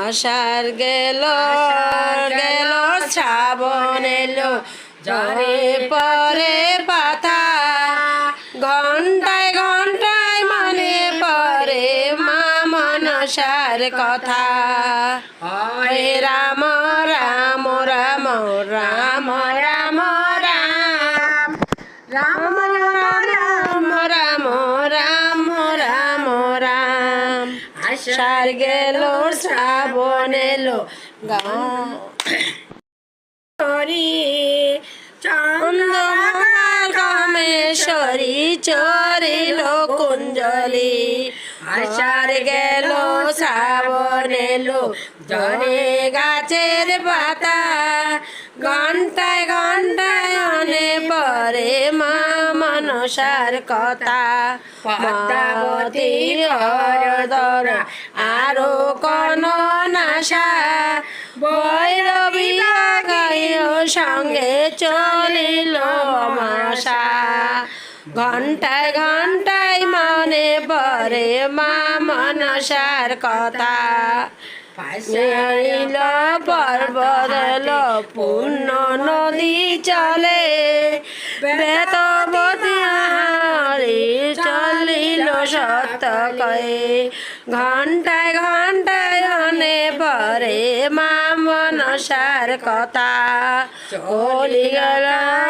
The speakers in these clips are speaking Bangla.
আষাঢ় গেল গেল শ্রাবণ এলো ঝরে পরে পাতা ঘন্টায় ঘন্টায় মনে পড়ে মা মনসার কথা। হরে রাম রাম রাম রাম রাম রাম রাম রাম রাম রাম রাম রাম। আষাঢ় গেল শ্রাবণ এলো চন্দ্রমেশ্বরী চরিল কুঞ্জলি। আষাঢ় গেল শ্রাবণ এলো ঝরে গাছের পাতা ঘন্টায় ঘন্টায় মনে পড়ে মা মনসার কথা। পদ্মাবতী হরদরা আরো কোন নাশা ভৈরবী গাইও সঙ্গে চলিল মাসা। ঘন্টায় ঘন্টায় মনে পড়ে মা মনসার কথা। পর্বত পূর্ণ নদী চলে বেতবতী চলিল সত্য কয়ে। ঘন্টায় ঘন্টায় মনে পড়ে মা মনসার কথা। চলি গেল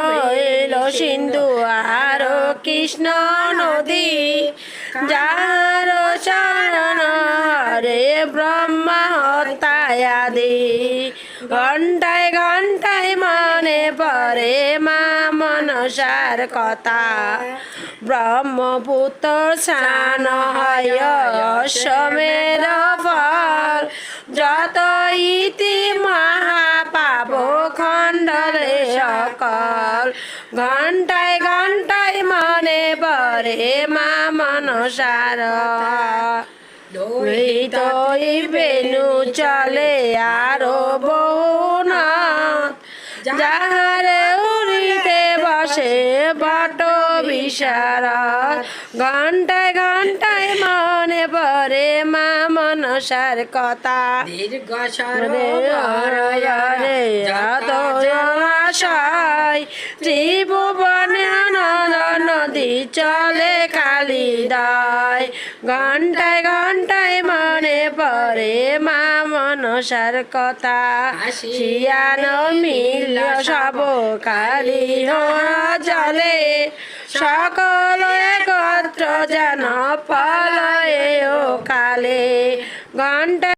হইল সিন্ধু আর কৃষ্ণ নদী যার চরণ হরে ব্রহ্মা হত্যাদি। ঘন্টায় ঘন্টায় মনে পড়ে মা মনসার কথা। ব্রহ্মপুত্র স্নান হয় অশ্বমের ফল যত ইতি মহাপাপ খণ্ডলে সকল। ঘন্টায় ঘন্টায় মনে পড়ে মা মনসার বেনু চলে আরো বহু যাহারে উড়িতে বসে বট বিশারদ। ঘন্টায় ঘন্টায় মনে পড়ে মা মনসার কথা। দীর্ঘ সরোবরে ত্রিভুবনে নদী চলে কালিদায়। ঘন্টায় ঘন্টায় মনে পড়ে মা মনসার কথা। শিয়ান মিল সব কালী জলে সকল একত্র যেন পলয়ে ও কালে। ঘন্টা